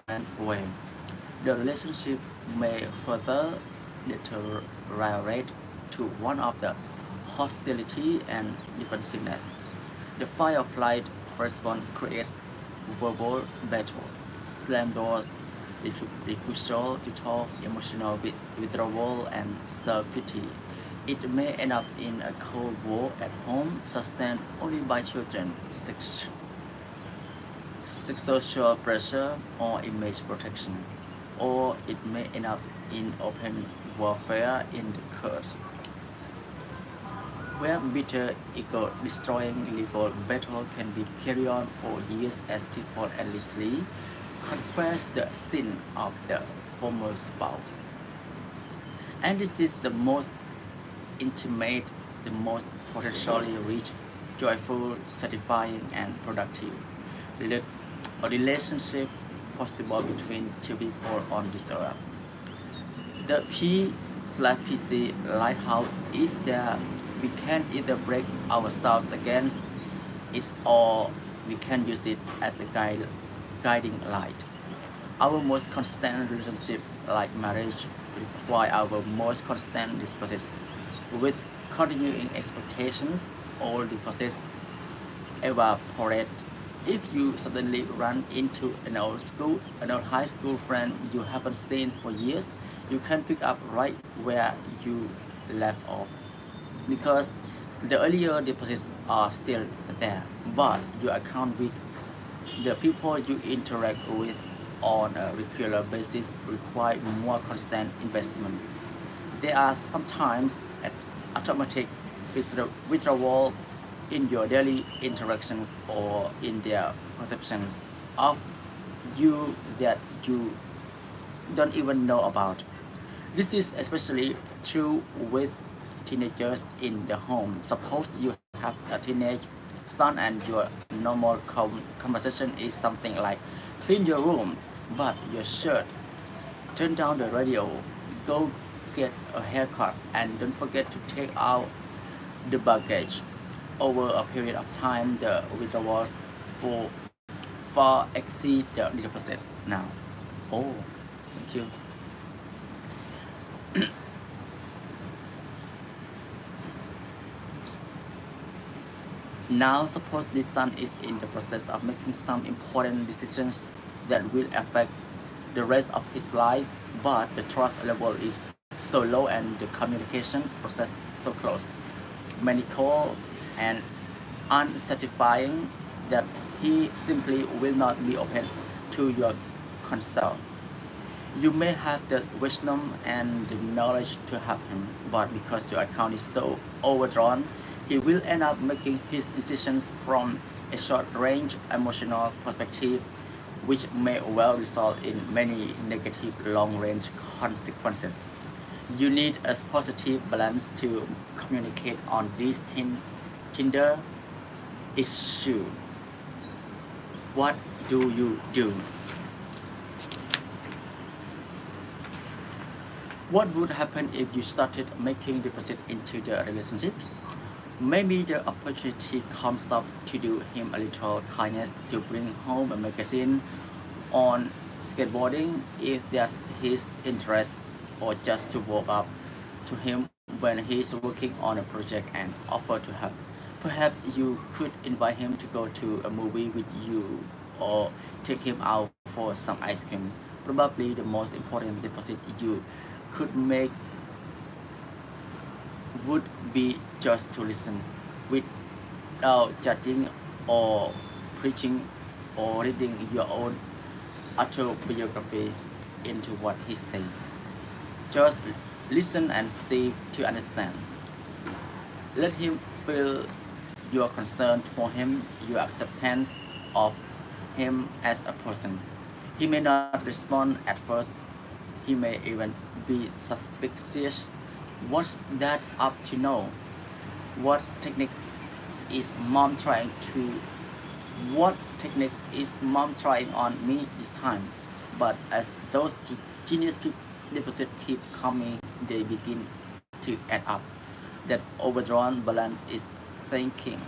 way. The relationship may further deteriorate to one of the hostility and defensiveness. The fight or flight response creates verbal battle, slam doors, refusal to talk, emotional withdrawal, and self-pity. It may end up in a cold war at home sustained only by children, social pressure, or image protection. Or it may end up in open warfare in the courts, where bitter ego-destroying legal battle can be carried on for years as people endlessly confess the sin of the former spouse. And this is the most intimate, the most potentially rich, joyful, satisfying, and productive relationship possible between two people on this earth. The P/PC lighthouse is that we can either break ourselves against it or we can use it as a guiding light. Our most constant relationship, like marriage, require our most constant deposits. With continuing expectations, all deposits evaporate. If you suddenly run into an old high school friend you haven't seen for years, you can pick up right where you left off, because the earlier deposits are still there, but your account with the people you interact with on a regular basis require more constant investment. There are sometimes an automatic withdrawal in your daily interactions or in their perceptions of you that you don't even know about. This is especially true with teenagers in the home. Suppose you have a teenage son and your normal conversation is something like clean your room, but your shirt, turn down the radio, go get a haircut, and don't forget to take out the baggage. Over a period of time, the withdrawals far exceed the deposit now. Oh, thank you. Now suppose this son is in the process of making some important decisions that will affect the rest of his life, but the trust level is so low and the communication process so close, mechanical and unsatisfying that he simply will not be open to your counsel. You may have the wisdom and the knowledge to have him, but because your account is so overdrawn, he will end up making his decisions from a short-range emotional perspective, which may well result in many negative long-range consequences. You need a positive balance to communicate on this Tinder issue. What do you do? What would happen if you started making deposit into the relationships? Maybe the opportunity comes up to do him a little kindness, to bring home a magazine on skateboarding if that's his interest, or just to walk up to him when he's working on a project and offer to help. Perhaps you could invite him to go to a movie with you or take him out for some ice cream. Probably the most important deposit you could make would be just to listen without judging or preaching or reading your own autobiography into what he's saying. Just listen and seek to understand. Let him feel your concern for him, your acceptance of him as a person. He may not respond at first. He may even be suspicious. What's that up to know? What technique is mom trying on me this time? But as those genius deposits keep coming, they begin to add up. That overdrawn balance is shrinking.